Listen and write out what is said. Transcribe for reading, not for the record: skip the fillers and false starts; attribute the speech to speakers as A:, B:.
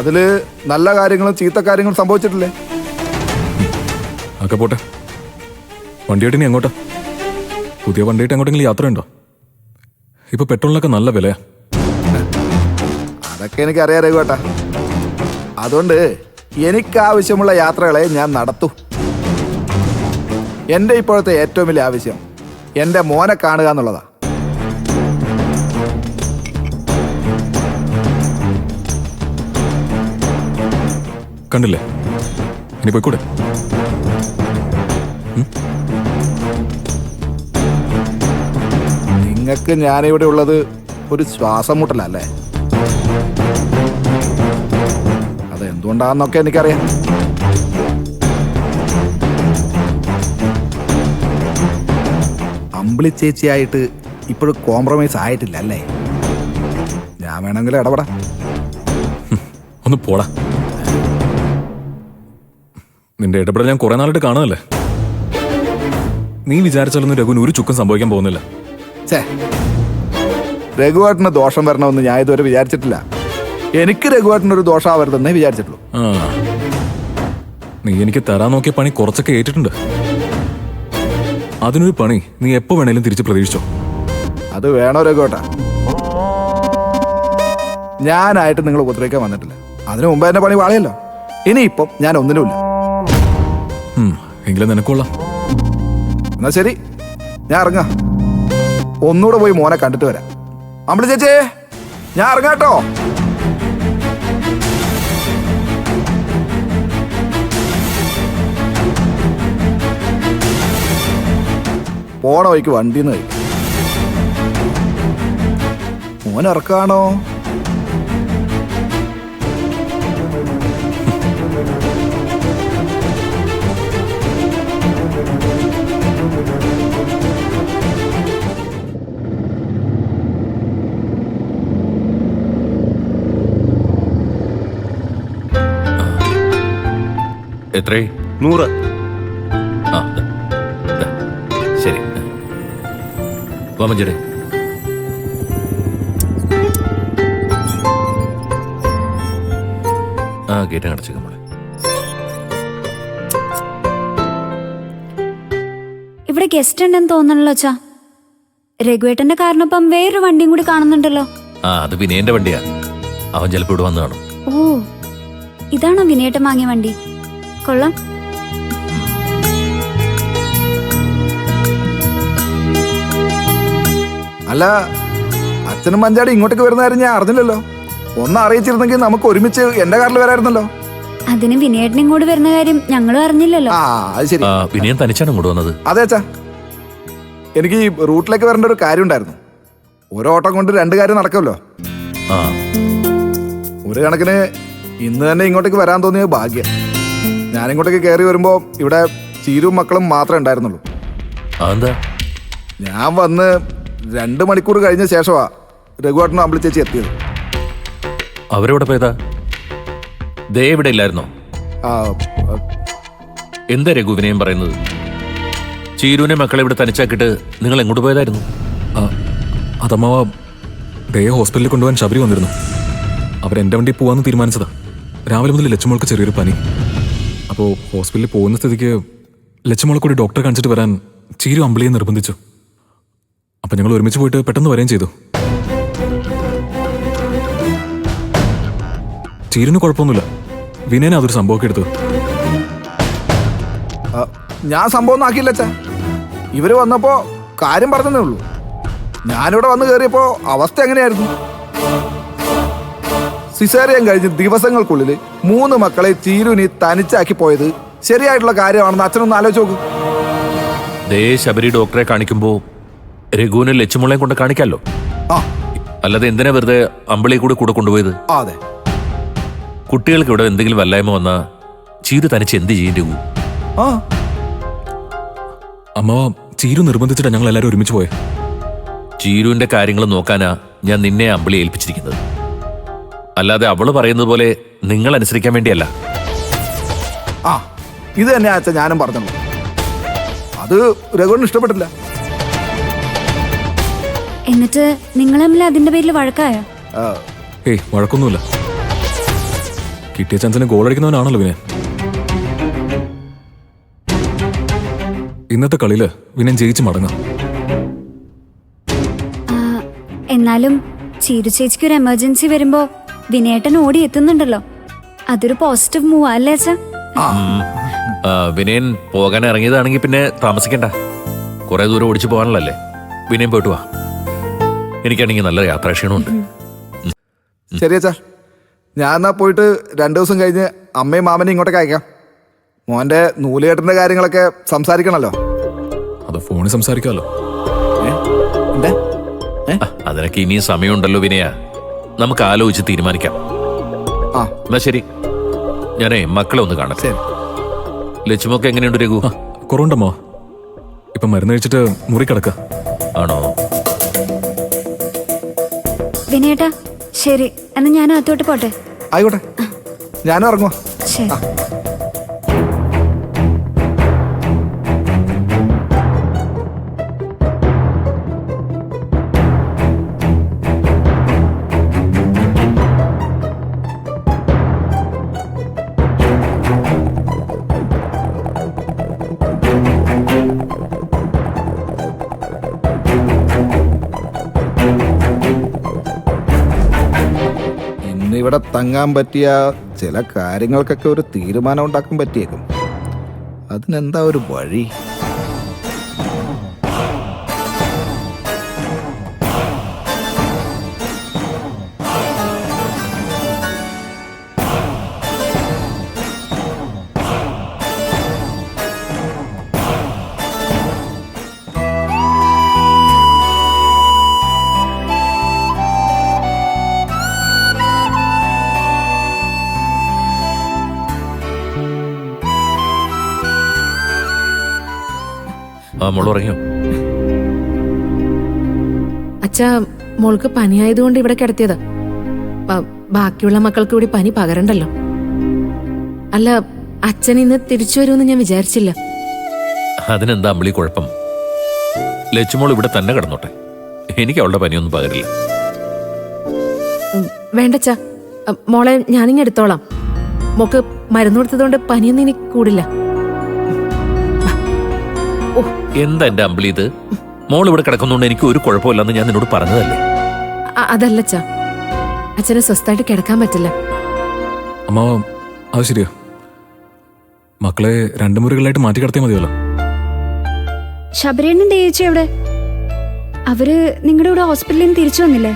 A: അതില് നല്ല കാര്യങ്ങളും ചീത്ത കാര്യങ്ങളും സംഭവിച്ചിട്ടില്ലേ?
B: ഒക്കെ പോട്ടെ. വണ്ടിയായിട്ട് ഇനി എങ്ങോട്ടാ? പുതിയ വണ്ടിയായിട്ട് എങ്ങോട്ടെങ്കിലും യാത്രയുണ്ടോ? ഇപ്പൊ പെട്രോളിനൊക്കെ നല്ല വിലയാ.
A: അതൊക്കെ എനിക്കറിയാം രഘുവേട്ടാ. അതുകൊണ്ട് എനിക്കാവശ്യമുള്ള യാത്രകളെ ഞാൻ നടത്തൂ. എൻ്റെ ഇപ്പോഴത്തെ ഏറ്റവും വലിയ ആവശ്യം എൻ്റെ മോനെ കാണുക എന്നുള്ളതാ.
B: കണ്ടില്ലേ? ഇനി പോയിക്കൂടെ?
A: നിങ്ങൾക്ക് ഞാനിവിടെ ഉള്ളത് ഒരു ശ്വാസം മുട്ടലല്ലേ? അതെന്തുകൊണ്ടാണെന്നൊക്കെ എനിക്കറിയാം. അമ്പിളി ചേച്ചിയായിട്ട് ഇപ്പോഴും കോംപ്രമൈസ് ആയിട്ടില്ല അല്ലേ? ഞാൻ വേണമെങ്കിൽ ഇടപെടാം.
B: ഒന്ന് പോടാ. നിന്റെ ഇടപെടൽ ഞാൻ കുറെ നാളായിട്ട് കാണുന്നല്ലേ. നീ വിചാരിച്ചാലൊന്നും രഘുവിന് ഒരു ചുക്കും സംഭവിക്കാൻ പോകുന്നില്ല.
A: രഘുവേട്ടന് ദോഷം വരണമെന്ന് ഞാൻ ഇതുവരെ വിചാരിച്ചിട്ടില്ല. എനിക്ക് രഘുവേട്ടനൊരു ദോഷമാവരുതെന്നേ വിചാരിച്ചിട്ടുള്ളൂ.
B: നീ എനിക്ക് തരാൻ നോക്കിയ പണി കുറച്ചൊക്കെ ഏറ്റിട്ടുണ്ട്. അതിനൊരു പണി നീ എപ്പോ വേണേലും തിരിച്ച് പ്രതീക്ഷിച്ചോ.
A: അത് വേണോ രഘുവേട്ടാ? ഞാനായിട്ട് നിങ്ങൾ ഉപദ്രവിക്കാൻ വന്നിട്ടില്ല. അതിനു മുമ്പ് എന്റെ പണി വാളയല്ലോ. ഇനിയിപ്പം ഞാൻ ഒന്നിനുമില്ല.
B: എങ്കിലും നിനക്കൊള്ളാം.
A: എന്നാ ശരി, ഞാൻ ഇറങ്ങാം. ഒന്നുകൂടെ പോയി മോനെ കണ്ടിട്ട് വരാം. അമ്പിളി ചേച്ചേ, ഞാൻ ഇറങ്ങാട്ടോ. പോണ വഴിക്ക് വണ്ടിന്ന് കഴിക്കും. മോൻ ഇറക്കാണോ?
C: എത്രേ?
D: 100.
C: ശരി, വാമഞ്ചേരെ. ഗേറ്റ് അടച്ചു നമ്മളെ.
E: ഇവിടെ ഗസ്റ്റ് ഉണ്ടെന്ന് തോന്നണല്ലോ അച്ഛാ. രഘുവേട്ടന്റെ കാരണപ്പം വേറൊരു വണ്ടിയും കൂടി കാണുന്നുണ്ടല്ലോ.
C: അത് വിനയന്റെ വണ്ടിയാ. അവൻ ചിലപ്പോ ഇവിടെ വന്നു കാണും.
E: ഓ, ഇതാണോ വിനയേട്ടൻ വാങ്ങിയ വണ്ടി? കൊള്ളാം.
A: അല്ല, അച്ഛനും മഞ്ചാടി ഇങ്ങോട്ടേക്ക് വരുന്ന കാര്യം ഞാൻ അറിഞ്ഞില്ലല്ലോ. ഒന്ന് അറിയിച്ചിരുന്നെങ്കിൽ നമുക്ക് ഒരുമിച്ച് എന്റെ കാറിൽ വരായിരുന്നല്ലോ.
E: അതിന് വിനയേട്ടൻ ഇങ്ങോട്ട് വരുന്ന കാര്യം ഞങ്ങളും അറിഞ്ഞില്ലല്ലോ.
A: ആ, അത് ശരി.
C: വിനയൻ തനിച്ചാണ് ഇങ്ങോട്ട് വന്നത്?
A: അതെ അച്ഛാ, എനിക്ക് ഈ റൂട്ടിലേക്ക് വരേണ്ട ഒരു കാര്യം ഉണ്ടായിരുന്നു. ഒരു ഓട്ടം കൊണ്ട് 2 കാര്യം നടക്കുമല്ലോ. ഒരു കണക്കിന് ഇന്ന് തന്നെ ഇങ്ങോട്ടേക്ക് വരാൻ തോന്നിയ ഭാഗ്യം. ഞാനിങ്ങോട്ടേക്ക് കയറി വരുമ്പോ ഇവിടെ ചീരും മക്കളും മാത്രമേ ഉണ്ടായിരുന്നുള്ളൂ.
C: അതെന്താ?
A: ഞാൻ വന്ന് 2 മണിക്കൂർ കഴിഞ്ഞ ശേഷമാ രഘുവേട്ടനും അമ്പിളി ചേച്ചി എത്തിയത്.
C: അവരെവിടെ പോയതാ? ദേ ഇവിടെ ഇല്ലായിരുന്നോ? എന്താ രഘു വിനയം പറയുന്നത്? ചീരുവിനെ മക്കളെ ഇവിടെ തനിച്ചാക്കിട്ട് നിങ്ങൾ എങ്ങോട്ട് പോയതായിരുന്നു?
B: അതമ്മാവ ദേ ഹോസ്പിറ്റലിൽ കൊണ്ടുപോകാൻ ശബരി വന്നിരുന്നു. അവരെന്റെ വണ്ടി പോവാന്ന് തീരുമാനിച്ചതാ. രാവിലെ മുതൽ ലച്ചുമോൾക്ക് ചെറിയൊരു പനി. അപ്പോൾ ഹോസ്പിറ്റലിൽ പോകുന്ന സ്ഥിതിക്ക് ലച്ചുമോളെ കൂടി ഡോക്ടറെ കാണിച്ചിട്ട് വരാൻ ചീരു അമ്പിളിയെ നിർബന്ധിച്ചു. അപ്പൊ ഞങ്ങൾ ഒരുമിച്ച് പോയിട്ട് പെട്ടെന്ന് വരികയും ചെയ്തു. ചീരിന് കുഴപ്പമൊന്നുമില്ല. വിനയനെ അതൊരു സംഭവമൊക്കെ എടുത്തു.
A: ഞാൻ സംഭവം ഒന്നും ആക്കിയില്ല അച്ഛാ. ഇവര് വന്നപ്പോ കാര്യം പറഞ്ഞതേ ഉള്ളൂ. ഞാനിവിടെ വന്ന് കയറിയപ്പോ അവസ്ഥ എങ്ങനെയായിരുന്നു? സിസേറിയൻ കഴിഞ്ഞ് ദിവസങ്ങൾക്കുള്ളിൽ 3 മക്കളെ ചീരുനി തനിച്ചാക്കി പോയത് ശരിയായിട്ടുള്ള കാര്യമാണെന്ന് അച്ഛനൊന്ന് ആലോചിച്ച് നോക്കൂ.
C: ദേ ശബരി ഡോക്ടറെ കാണിക്കുമ്പോ രഘുവിനെ ലച്ചുമുളയെ കൊണ്ട് കാണിക്കാമല്ലോ. അല്ലാതെ എന്തിനാ വെറുതെ അമ്പിളിയെ കൂടെ കൊണ്ടുപോയത്?
A: അതെ,
C: കുട്ടികൾക്ക് ഇവിടെ എന്തെങ്കിലും വല്ലായ്മ വന്നാ ചീരു തനിച്ച് എന്ത് ചെയ്യും രഘു?
B: അമ്മാവ ചീരു നിർബന്ധിച്ചിട്ടാ ഞങ്ങൾ എല്ലാവരും ഒരുമിച്ച് പോയെ.
C: ചീരുവിന്റെ കാര്യങ്ങൾ നോക്കാനാ ഞാൻ നിന്നെ അമ്പിളി ഏൽപ്പിച്ചിരിക്കുന്നത്. അല്ലാതെ അവള് പറയുന്നത് പോലെ നിങ്ങൾ അനുസരിക്കാൻ വേണ്ടിയല്ല.
A: ഇത് തന്നെ അച്ഛൻ ഞാനും പറഞ്ഞു. അത് രഘുവിന് ഇഷ്ടപ്പെട്ടില്ല.
E: എന്നിട്ട് നിങ്ങൾ തമ്മിൽ അതിന്റെ പേരിൽ വഴക്കായോ?
B: ഏയ്, വഴക്കൊന്നുമില്ല. കിട്ടിയ ചാൻസിന് ഗോൾ അടിക്കുന്നവനാണല്ലോ വിനയൻ. ഇന്നത്തെ കളിയില് വിനയൻ ജയിച്ച് മടങ്ങാം.
E: എന്നാലും ചീരു ചേച്ചിക്ക് ഒരു എമർജൻസി വരുമ്പോ വിനയേട്ടൻ ഓടി എത്തുന്നുണ്ടല്ലോ, അതൊരു പോസിറ്റീവ് മൂവ് അല്ലേ അച്ഛാ?
C: വിനയൻ പോകാൻ ഇറങ്ങിയതാണെങ്കിൽ പിന്നെ താമസിക്കണ്ട, കുറെ ദൂരം ഓടിച്ചു പോകാനുള്ളല്ലേ. വിനയൻ പോയിട്ട് വാ, എനിക്കാണെങ്കിൽ നല്ല യാത്രാക്ഷീണമുണ്ട്.
A: ശരി അച്ഛാ, ഞാൻ എന്നാ പോയിട്ട് 2 ദിവസം കഴിഞ്ഞ് അമ്മയും മാമനെയും ഇങ്ങോട്ടേക്ക് അയക്കാം. മോന്റെ നൂലുകെട്ടിന്റെ കാര്യങ്ങളൊക്കെ സംസാരിക്കണല്ലോ.
B: അത് ഫോണിൽ സംസാരിക്കാമല്ലോ.
A: എന്താ?
C: അതിനൊക്കെ ഇനിയും സമയമുണ്ടല്ലോ വിനയ, നമുക്ക് ആലോചിച്ച് തീരുമാനിക്കാം.
A: ആ
C: എന്നാ ശരി, ഞാനേ മക്കളെ ഒന്ന് കാണട്ടെ.
A: ശരി.
C: ലക്ഷ്മൊക്കെ എങ്ങനെയുണ്ട് രഘു?
B: കുറവുണ്ടമ്മോ? ഇപ്പൊ മരുന്ന് കഴിച്ചിട്ട് മുറി കിടക്ക.
C: ആണോ?
E: വിനയേട്ടാ ശരി, എന്നാ ഞാൻ അകത്തോട്ട് പോട്ടെ.
A: ആയിക്കോട്ടെ, ഞാനും ഇറങ്ങുവാ.
E: ശരി.
A: ഇന്നിവിടെ തങ്ങാൻ പറ്റിയ ചില കാര്യങ്ങൾക്കൊക്കെ ഒരു തീരുമാനം ഉണ്ടാക്കാൻ പറ്റിയേക്കും. അതിനെന്താ ഒരു വഴി?
C: ആ മോള് ഉറങ്ങിയോ?
D: അച്ഛാ, മോൾക്ക് പനിയായതുകൊണ്ട് ഇവിടെ കിടത്തിയതാ. ബാക്കിയുള്ള മക്കൾക്ക് കൂടി പനി പകരണ്ടല്ലോ. അല്ല, അച്ഛൻ ഇന്ന് തിരിച്ചു വരുമെന്ന് ഞാൻ വിചാരിച്ചില്ല.
C: അതിനെന്താ അമ്പിളി കുഴപ്പം? ലച്ചുമോൾ ഇവിടെ തന്നെ കിടന്നോട്ടെ, എനിക്ക് അവളുടെ പനിയൊന്നും പകരില്ല.
D: വേണ്ടച്ചാ, മോളെ ഞാനിങ്ങ് എടുത്തോളാം. മോക്ക് മരുന്ന് കൊടുത്തതുകൊണ്ട് പനിയൊന്നും ഇനി കൂടില്ല.
C: എന്താ എന്റെ അമ്പിളി ഇത്? മോൾ ഇവിടെ കിടക്കുന്നോണ്ട് എനിക്ക് ഒരു കുഴപ്പമില്ലെന്ന് ഞാൻ നിന്നോട് പറഞ്ഞതല്ലേ.
D: അതല്ലച്ചാ, അച്ഛന് സ്വസ്ഥമായിട്ട് കിടക്കാൻ പറ്റില്ല.
B: അമ്മ അത് ശരിയാ, മക്കളെ 2 മുറികളായിട്ട് മാറ്റി കിടത്തിയാൽ മതിയല്ലോ.
E: ശബരിയണ്ണൻ ചേച്ചി എവിടെ? അവര് നിങ്ങളുടെ കൂടെ ഹോസ്പിറ്റലിൽ നിന്ന് തിരിച്ചു വന്നില്ലേ?